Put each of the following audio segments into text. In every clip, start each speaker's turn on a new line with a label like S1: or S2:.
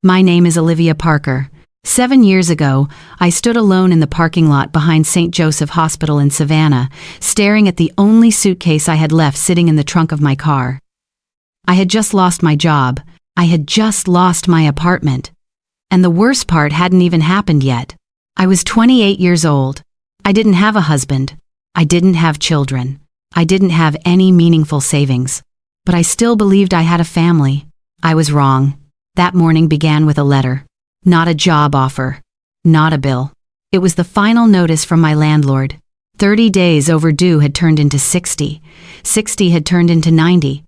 S1: My name is Olivia Parker. 7 years ago, I stood alone in the parking lot behind St. Joseph Hospital in Savannah, staring at the only suitcase I had left sitting in the trunk of my car. I had just lost my job. I had just lost my apartment. And the worst part hadn't even happened yet. I was 28 years old. I didn't have a husband. I didn't have children. I didn't have any meaningful savings. But I still believed I had a family. I was wrong. That morning began with a letter. Not a job offer. Not a bill. It was the final notice from my landlord. 30 days overdue had turned into 60. 60 had turned into 90.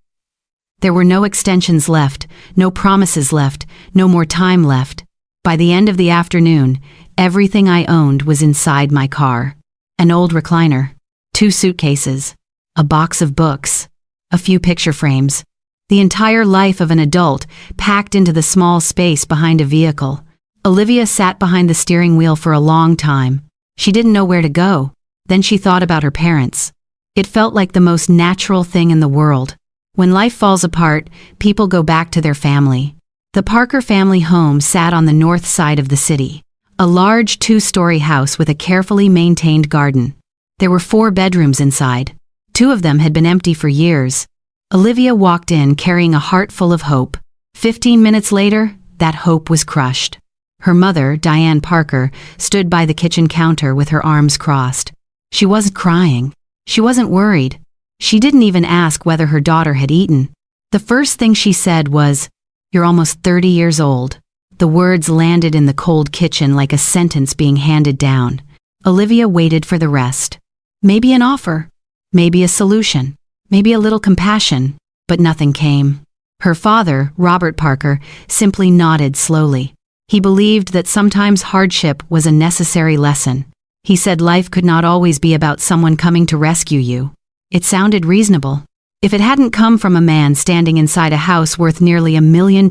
S1: There were no extensions left, no promises left, no more time left. By the end of the afternoon, everything I owned was inside my car. An old recliner, 2 suitcases, a box of books, a few picture frames. The entire life of an adult packed into the small space behind a vehicle. Olivia sat behind the steering wheel for a long time. She didn't know where to go. Then she thought about her parents. It felt like the most natural thing in the world. When life falls apart, people go back to their family. The Parker family home sat on the north side of the city. A large 2-story house with a carefully maintained garden. There were 4 bedrooms inside. 2 of them had been empty for years. Olivia walked in carrying a heart full of hope. 15 minutes later, that hope was crushed. Her mother, Diane Parker, stood by the kitchen counter with her arms crossed. She wasn't crying. She wasn't worried. She didn't even ask whether her daughter had eaten. The first thing she said was, "You're almost 30 years old." The words landed in the cold kitchen like a sentence being handed down. Olivia waited for the rest. Maybe an offer. Maybe a solution. Maybe a little compassion. But nothing came. Her father, Robert Parker, simply nodded slowly. He believed that sometimes hardship was a necessary lesson. He said life could not always be about someone coming to rescue you. It sounded reasonable. If it hadn't come from a man standing inside a house worth nearly $1 million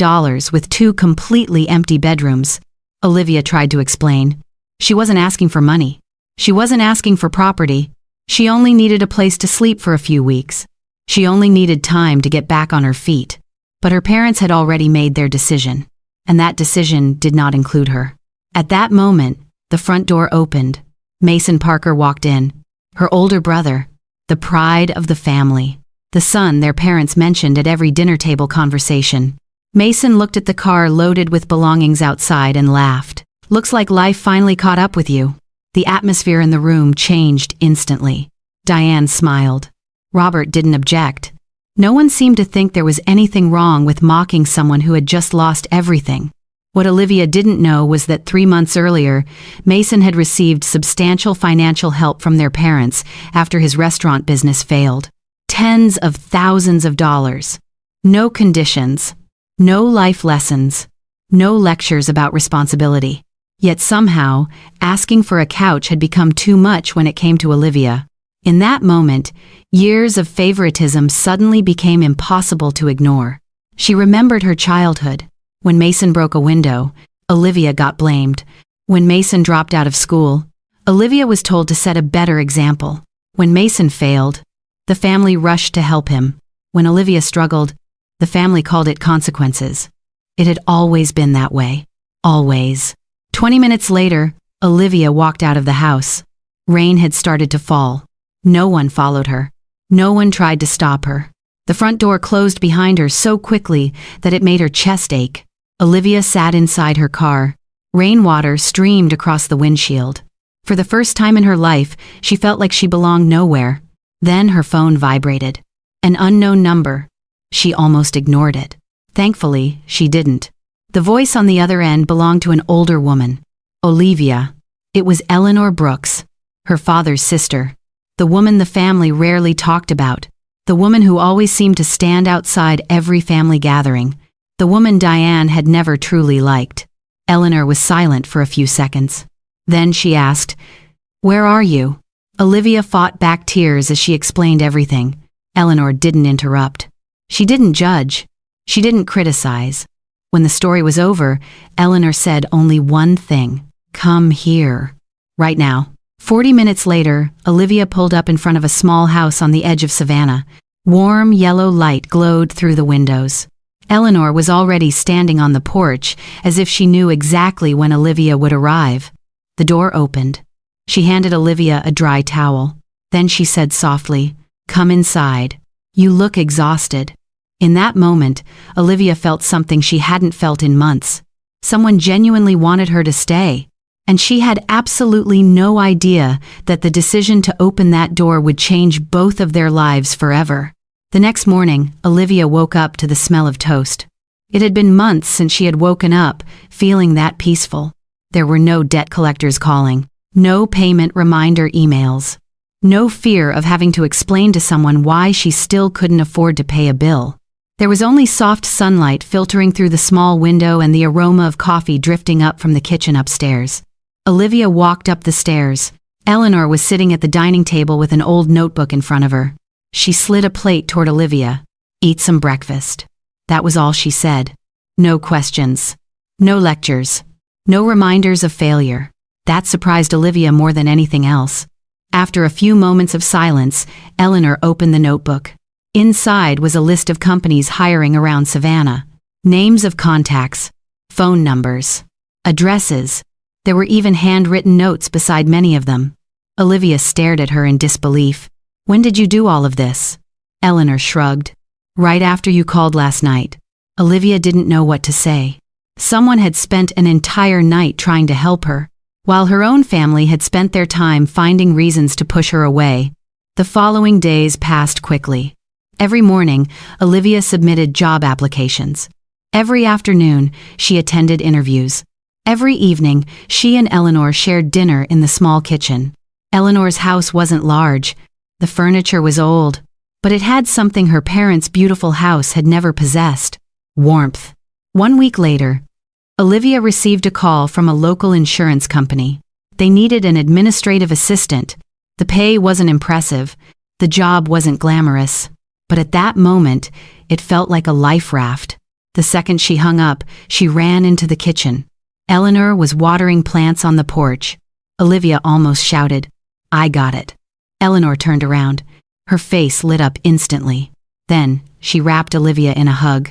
S1: with 2 completely empty bedrooms, Olivia tried to explain. She wasn't asking for money. She wasn't asking for property. She only needed a place to sleep for a few weeks. She only needed time to get back on her feet. But her parents had already made their decision, and that decision did not include her. At that moment, the front door opened. Mason Parker walked in. Her older brother, the pride of the family. The son their parents mentioned at every dinner table conversation. Mason looked at the car loaded with belongings outside and laughed. "Looks like life finally caught up with you." The atmosphere in the room changed instantly. Diane smiled. Robert didn't object. No one seemed to think there was anything wrong with mocking someone who had just lost everything. What Olivia didn't know was that 3 months earlier, Mason had received substantial financial help from their parents after his restaurant business failed. Tens of thousands of dollars. No conditions. No life lessons. No lectures about responsibility. Yet somehow, asking for a couch had become too much when it came to Olivia. In that moment, years of favoritism suddenly became impossible to ignore. She remembered her childhood. When Mason broke a window, Olivia got blamed. When Mason dropped out of school, Olivia was told to set a better example. When Mason failed, the family rushed to help him. When Olivia struggled, the family called it consequences. It had always been that way. Always. 20 minutes later, Olivia walked out of the house. Rain had started to fall. No one followed her. No one tried to stop her. The front door closed behind her so quickly that it made her chest ache. Olivia sat inside her car. Rainwater streamed across the windshield. For the first time in her life, she felt like she belonged nowhere. Then her phone vibrated. An unknown number. She almost ignored it. Thankfully, she didn't. The voice on the other end belonged to an older woman. Olivia. It was Eleanor Brooks, her father's sister. The woman the family rarely talked about. The woman who always seemed to stand outside every family gathering. The woman Diane had never truly liked. Eleanor was silent for a few seconds. Then she asked, "Where are you?" Olivia fought back tears as she explained everything. Eleanor didn't interrupt. She didn't judge. She didn't criticize. When the story was over, Eleanor said only one thing: "Come here." Right now. 40 minutes later, Olivia pulled up in front of a small house on the edge of Savannah. Warm yellow light glowed through the windows. Eleanor was already standing on the porch, as if she knew exactly when Olivia would arrive. The door opened. She handed Olivia a dry towel. Then she said softly, "Come inside. You look exhausted." In that moment, Olivia felt something she hadn't felt in months. Someone genuinely wanted her to stay. And she had absolutely no idea that the decision to open that door would change both of their lives forever. The next morning, Olivia woke up to the smell of toast. It had been months since she had woken up feeling that peaceful. There were no debt collectors calling, no payment reminder emails, no fear of having to explain to someone why she still couldn't afford to pay a bill. There was only soft sunlight filtering through the small window and the aroma of coffee drifting up from the kitchen upstairs. Olivia walked up the stairs. Eleanor was sitting at the dining table with an old notebook in front of her. She slid a plate toward Olivia. "Eat some breakfast." That was all she said. No questions. No lectures. No reminders of failure. That surprised Olivia more than anything else. After a few moments of silence, Eleanor opened the notebook. Inside was a list of companies hiring around Savannah. Names of contacts, phone numbers, addresses. There were even handwritten notes beside many of them. Olivia stared at her in disbelief. "When did you do all of this?" Eleanor shrugged. "Right after you called last night." Olivia didn't know what to say. Someone had spent an entire night trying to help her, while her own family had spent their time finding reasons to push her away. The following days passed quickly. Every morning, Olivia submitted job applications. Every afternoon, she attended interviews. Every evening, she and Eleanor shared dinner in the small kitchen. Eleanor's house wasn't large. The furniture was old, but it had something her parents' beautiful house had never possessed: warmth. 1 week later, Olivia received a call from a local insurance company. They needed an administrative assistant. The pay wasn't impressive. The job wasn't glamorous. But at that moment, it felt like a life raft. The second she hung up, she ran into the kitchen. Eleanor was watering plants on the porch. Olivia almost shouted, "I got it." Eleanor turned around. Her face lit up instantly. Then, she wrapped Olivia in a hug.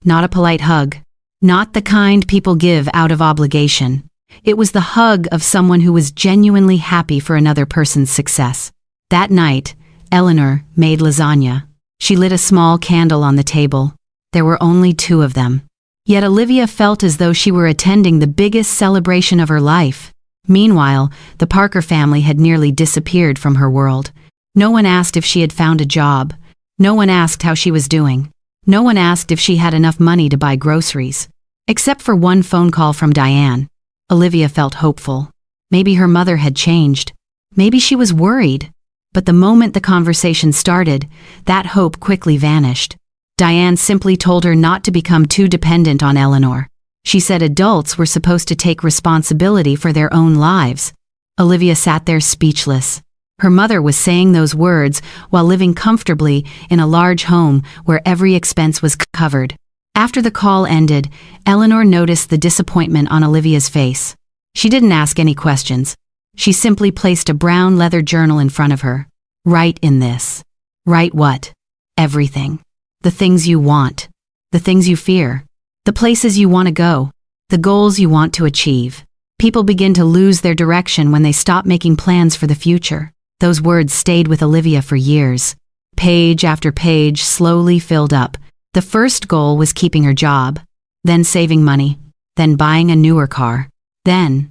S1: Not a polite hug. Not the kind people give out of obligation. It was the hug of someone who was genuinely happy for another person's success. That night, Eleanor made lasagna. She lit a small candle on the table. There were only 2 of them. Yet Olivia felt as though she were attending the biggest celebration of her life. Meanwhile, the Parker family had nearly disappeared from her world. No one asked if she had found a job. No one asked how she was doing. No one asked if she had enough money to buy groceries. Except for one phone call from Diane. Olivia felt hopeful. Maybe her mother had changed. Maybe she was worried. But the moment the conversation started, that hope quickly vanished. Diane simply told her not to become too dependent on Eleanor. She said adults were supposed to take responsibility for their own lives. Olivia sat there speechless. Her mother was saying those words while living comfortably in a large home where every expense was covered. After the call ended, Eleanor noticed the disappointment on Olivia's face. She didn't ask any questions. She simply placed a brown leather journal in front of her. "Write in this." "Write what?" "Everything. The things you want. The things you fear. The places you want to go. The goals you want to achieve." People begin to lose their direction when they stop making plans for the future. Those words stayed with Olivia for years. Page after page slowly filled up. The first goal was keeping her job, then saving money, then buying a newer car, then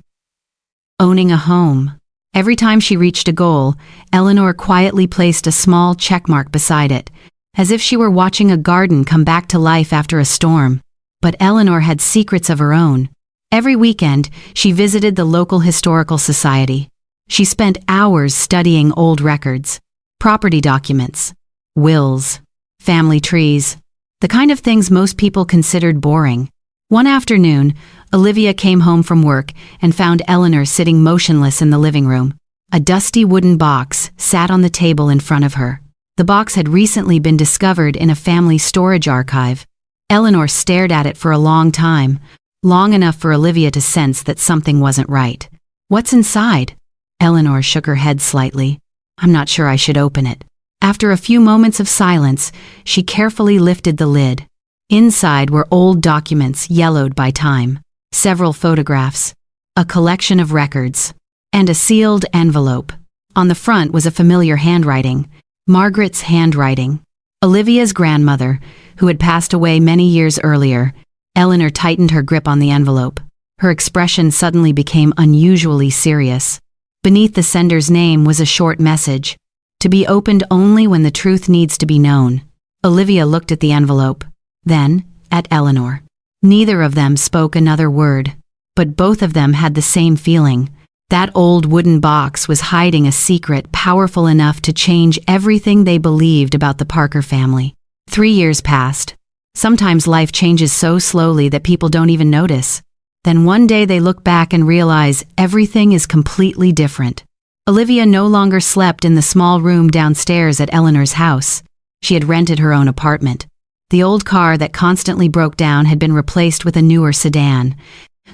S1: owning a home. Every time she reached a goal, Eleanor quietly placed a small checkmark beside it, as if she were watching a garden come back to life after a storm. But Eleanor had secrets of her own. Every weekend, she visited the local historical society. She spent hours studying old records, property documents, wills, family trees, the kind of things most people considered boring. One afternoon, Olivia came home from work and found Eleanor sitting motionless in the living room. A dusty wooden box sat on the table in front of her. The box had recently been discovered in a family storage archive. Eleanor stared at it for a long time, long enough for Olivia to sense that something wasn't right. "What's inside?" Eleanor shook her head slightly. "I'm not sure I should open it." After a few moments of silence, she carefully lifted the lid. Inside were old documents yellowed by time, several photographs, a collection of records, and a sealed envelope. On the front was a familiar handwriting, Margaret's handwriting. Olivia's grandmother, who had passed away many years earlier. Eleanor tightened her grip on the envelope. Her expression suddenly became unusually serious. Beneath the sender's name was a short message, to be opened only when the truth needs to be known. Olivia looked at the envelope, then at Eleanor. Neither of them spoke another word, but both of them had the same feeling. That old wooden box was hiding a secret powerful enough to change everything they believed about the Parker family. 3 years passed. Sometimes life changes so slowly that people don't even notice. Then one day they look back and realize everything is completely different. Olivia no longer slept in the small room downstairs at Eleanor's house. She had rented her own apartment. The old car that constantly broke down had been replaced with a newer sedan.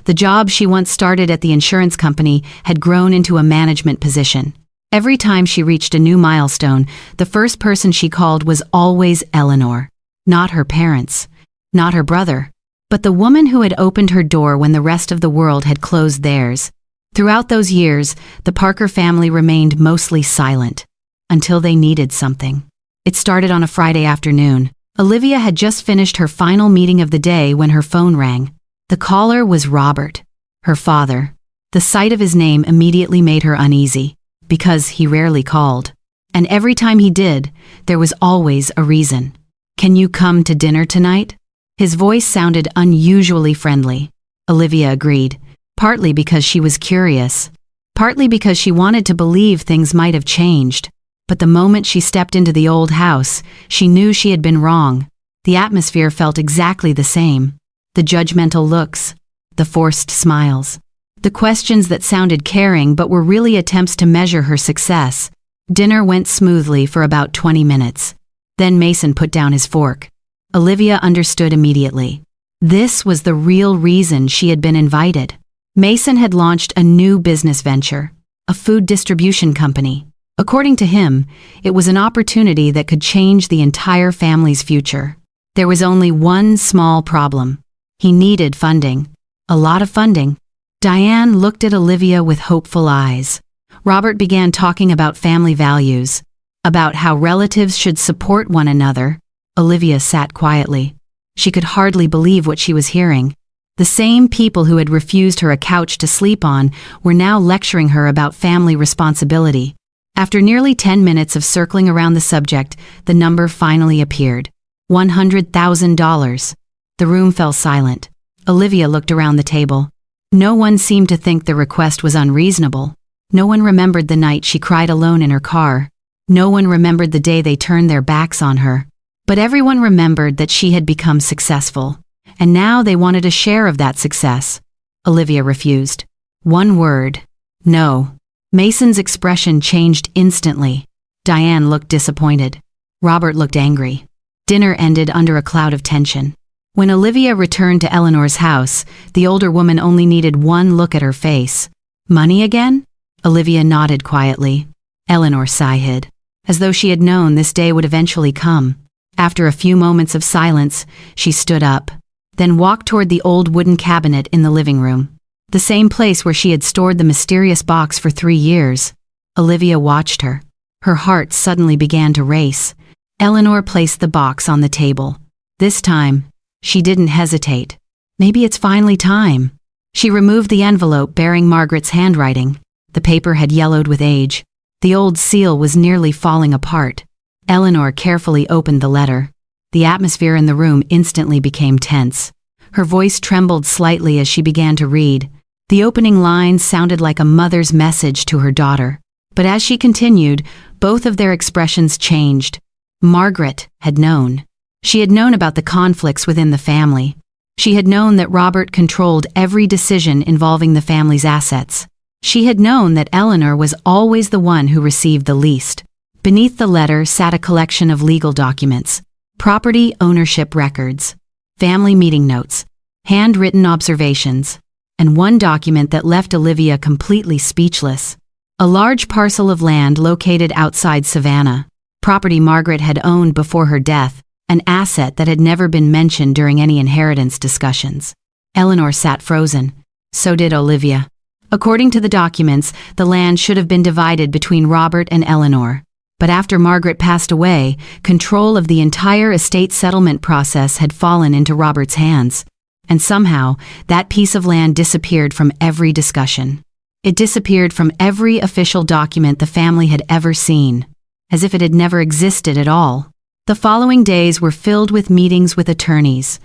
S1: The job she once started at the insurance company had grown into a management position. Every time she reached a new milestone, the first person she called was always Eleanor. Not her parents, not her brother, but the woman who had opened her door when the rest of the world had closed theirs. Throughout those years, the Parker family remained mostly silent, until they needed something. It started on a Friday afternoon. Olivia had just finished her final meeting of the day when her phone rang. The caller was Robert, her father. The sight of his name immediately made her uneasy, because he rarely called. And every time he did, there was always a reason. "Can you come to dinner tonight?" His voice sounded unusually friendly. Olivia agreed, partly because she was curious, partly because she wanted to believe things might have changed. But the moment she stepped into the old house, she knew she had been wrong. The atmosphere felt exactly the same. The judgmental looks, the forced smiles, the questions that sounded caring but were really attempts to measure her success. Dinner went smoothly for about 20 minutes. Then Mason put down his fork. Olivia understood immediately. This was the real reason she had been invited. Mason had launched a new business venture, a food distribution company. According to him, it was an opportunity that could change the entire family's future. There was only one small problem. He needed funding. A lot of funding. Diane looked at Olivia with hopeful eyes. Robert began talking about family values, about how relatives should support one another. Olivia sat quietly. She could hardly believe what she was hearing. The same people who had refused her a couch to sleep on were now lecturing her about family responsibility. After nearly 10 minutes of circling around the subject, the number finally appeared. $100,000. The room fell silent. Olivia looked around the table. No one seemed to think the request was unreasonable. No one remembered the night she cried alone in her car. No one remembered the day they turned their backs on her. But everyone remembered that she had become successful, and now they wanted a share of that success. Olivia refused. One word. No. Mason's expression changed instantly. Diane looked disappointed. Robert looked angry. Dinner ended under a cloud of tension. When Olivia returned to Eleanor's house, the older woman only needed one look at her face. Money again? Olivia nodded quietly. Eleanor sighed, as though she had known this day would eventually come. After a few moments of silence, she stood up, then walked toward the old wooden cabinet in the living room, the same place where she had stored the mysterious box for 3 years. Olivia watched her. Her heart suddenly began to race. Eleanor placed the box on the table. This time, she didn't hesitate. Maybe it's finally time. She removed the envelope bearing Margaret's handwriting. The paper had yellowed with age. The old seal was nearly falling apart. Eleanor carefully opened the letter. The atmosphere in the room instantly became tense. Her voice trembled slightly as she began to read. The opening lines sounded like a mother's message to her daughter. But as she continued, both of their expressions changed. Margaret had known. She had known about the conflicts within the family. She had known that Robert controlled every decision involving the family's assets. She had known that Eleanor was always the one who received the least. Beneath the letter sat a collection of legal documents, property ownership records, family meeting notes, handwritten observations, and one document that left Olivia completely speechless. A large parcel of land located outside Savannah, property Margaret had owned before her death. an asset that had never been mentioned during any inheritance discussions. Eleanor sat frozen. So did Olivia. According to the documents, the land should have been divided between Robert and Eleanor. But after Margaret passed away, control of the entire estate settlement process had fallen into Robert's hands. And somehow, that piece of land disappeared from every discussion. It disappeared from every official document the family had ever seen, as if it had never existed at all. The following days were filled with meetings with attorneys.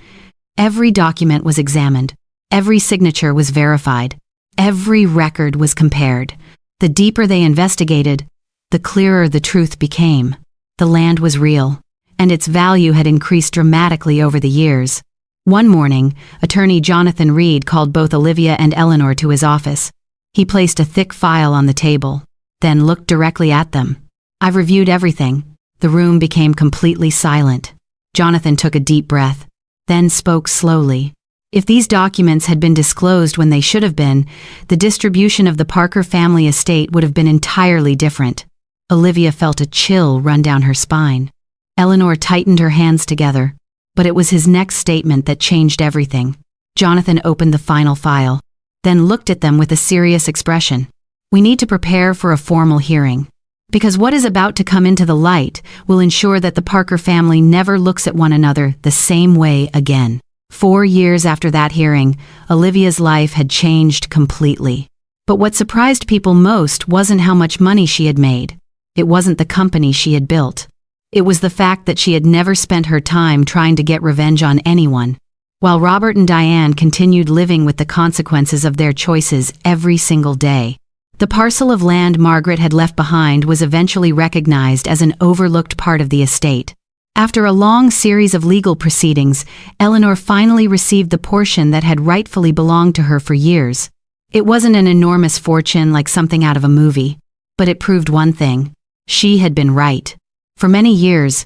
S1: Every document was examined. Every signature was verified. Every record was compared. The deeper they investigated, the clearer the truth became. The land was real, and its value had increased dramatically over the years. One morning, attorney Jonathan Reed called both Olivia and Eleanor to his office. He placed a thick file on the table, then looked directly at them. "I've reviewed everything." The room became completely silent. Jonathan took a deep breath, then spoke slowly. If these documents had been disclosed when they should have been, the distribution of the Parker family estate would have been entirely different. Olivia felt a chill run down her spine. Eleanor tightened her hands together, but it was his next statement that changed everything. Jonathan opened the final file, then looked at them with a serious expression. "We need to prepare for a formal hearing, because what is about to come into the light will ensure that the Parker family never looks at one another the same way again." 4 years after that hearing, Olivia's life had changed completely. But what surprised people most wasn't how much money she had made. It wasn't the company she had built. It was the fact that she had never spent her time trying to get revenge on anyone, while Robert and Diane continued living with the consequences of their choices every single day. The parcel of land Margaret had left behind was eventually recognized as an overlooked part of the estate. After a long series of legal proceedings, Eleanor finally received the portion that had rightfully belonged to her for years. It wasn't an enormous fortune like something out of a movie, but it proved one thing: she had been right. For many years,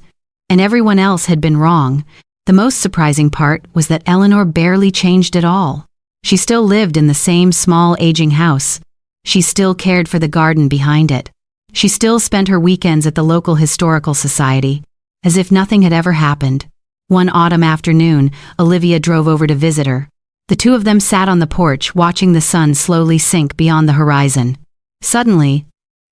S1: and everyone else had been wrong. The most surprising part was that Eleanor barely changed at all. She still lived in the same small, aging house. She still cared for the garden behind it. She still spent her weekends at the local historical society, as if nothing had ever happened. One autumn afternoon, Olivia drove over to visit her. The two of them sat on the porch, watching the sun slowly sink beyond the horizon. Suddenly,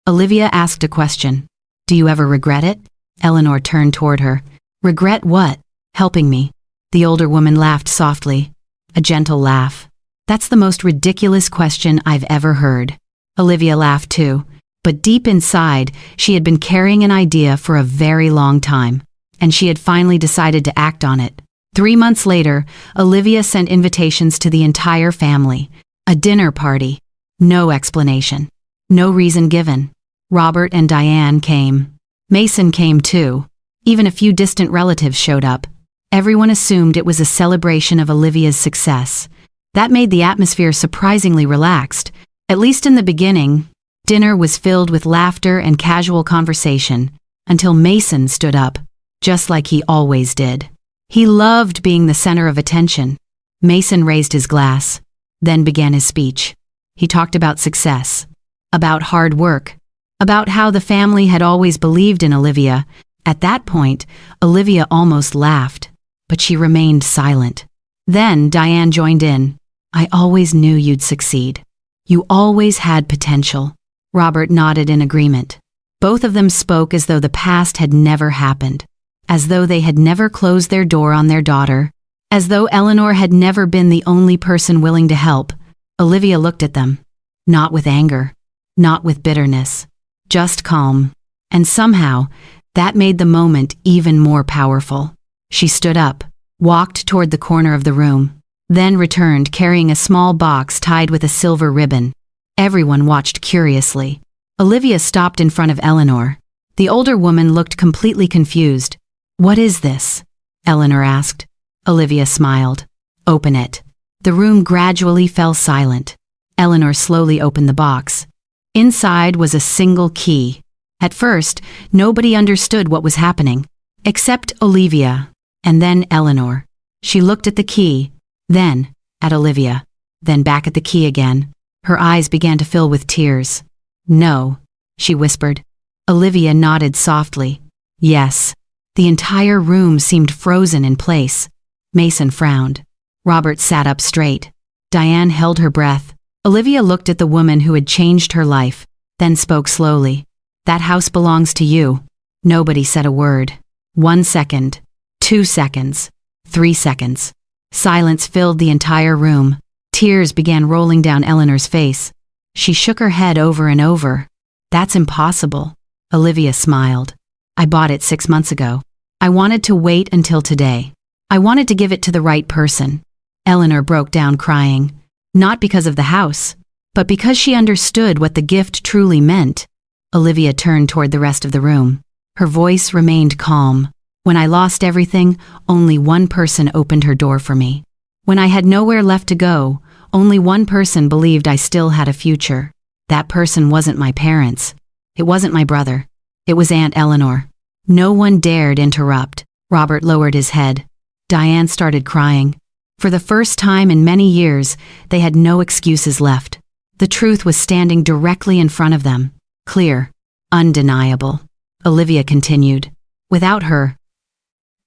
S1: Olivia asked a question. "Do you ever regret it?" Eleanor turned toward her. "Regret what?" "Helping me." The older woman laughed softly, a gentle laugh. "That's the most ridiculous question I've ever heard." Olivia laughed too, but deep inside, she had been carrying an idea for a very long time, and she had finally decided to act on it. 3 months later, Olivia sent invitations to the entire family. A dinner party. No explanation. No reason given. Robert and Diane came. Mason came too. Even a few distant relatives showed up. Everyone assumed it was a celebration of Olivia's success. That made the atmosphere surprisingly relaxed. At least in the beginning, dinner was filled with laughter and casual conversation, until Mason stood up, just like he always did. He loved being the center of attention. Mason raised his glass, then began his speech. He talked about success, about hard work, about how the family had always believed in Olivia. At that point, Olivia almost laughed, but she remained silent. Then Diane joined in. "I always knew you'd succeed. You always had potential." Robert nodded in agreement. Both of them spoke as though the past had never happened, as though they had never closed their door on their daughter, as though Eleanor had never been the only person willing to help. Olivia looked at them, not with anger, not with bitterness, just calm, and somehow, that made the moment even more powerful. She stood up, walked toward the corner of the room, then returned carrying a small box tied with a silver ribbon. Everyone watched curiously. Olivia stopped in front of Eleanor. The older woman looked completely confused. "What is this?" Eleanor asked. Olivia smiled. "Open it." The room gradually fell silent. Eleanor slowly opened the box. Inside was a single key. At first, nobody understood what was happening, except Olivia, and then Eleanor. She looked at the key, then at Olivia, then back at the key again. Her eyes began to fill with tears. "No," she whispered. Olivia nodded softly. "Yes." The entire room seemed frozen in place. Mason frowned. Robert sat up straight. Diane held her breath. Olivia looked at the woman who had changed her life, then spoke slowly. "That house belongs to you." Nobody said a word. 1 second, 2 seconds, 3 seconds. Silence filled the entire room. Tears began rolling down Eleanor's face. She shook her head over and over. "That's impossible." Olivia smiled. "I bought it 6 months ago. I wanted to wait until today. I wanted to give it to the right person." Eleanor broke down crying. Not because of the house, but because she understood what the gift truly meant. Olivia turned toward the rest of the room. Her voice remained calm. "When I lost everything, only one person opened her door for me. When I had nowhere left to go, only one person believed I still had a future. That person wasn't my parents. It wasn't my brother. It was Aunt Eleanor." No one dared interrupt. Robert lowered his head. Diane started crying. For the first time in many years, they had no excuses left. The truth was standing directly in front of them. Clear. Undeniable. Olivia continued. "Without her,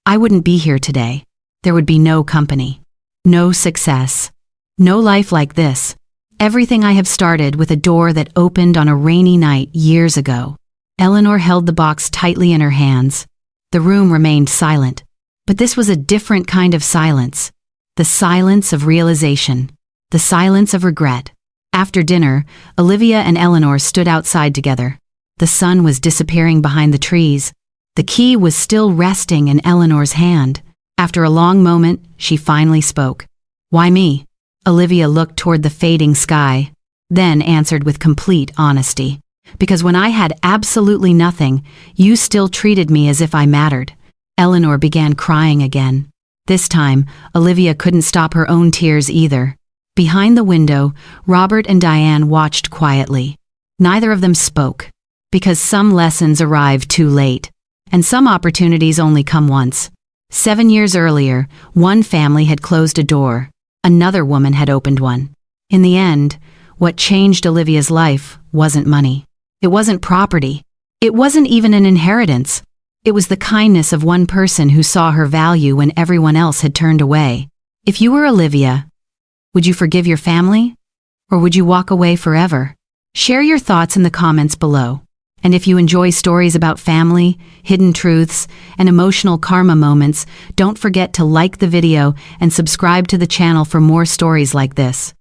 S1: I wouldn't be here today. There would be no company. No success. No life like this. Everything I have started with a door that opened on a rainy night years ago." Eleanor held the box tightly in her hands. The room remained silent. But this was a different kind of silence. The silence of realization. The silence of regret. After dinner, Olivia and Eleanor stood outside together. The sun was disappearing behind the trees. The key was still resting in Eleanor's hand. After a long moment, she finally spoke. "Why me?" Olivia looked toward the fading sky, then answered with complete honesty. "Because when I had absolutely nothing, you still treated me as if I mattered." Eleanor began crying again. This time, Olivia couldn't stop her own tears either. Behind the window, Robert and Diane watched quietly. Neither of them spoke, because some lessons arrive too late, and some opportunities only come once. 7 years earlier, one family had closed a door. Another woman had opened one. In the end, what changed Olivia's life wasn't money. It wasn't property. It wasn't even an inheritance. It was the kindness of one person who saw her value when everyone else had turned away. If you were Olivia, would you forgive your family? Or would you walk away forever? Share your thoughts in the comments below. And if you enjoy stories about family, hidden truths, and emotional karma moments, don't forget to like the video and subscribe to the channel for more stories like this.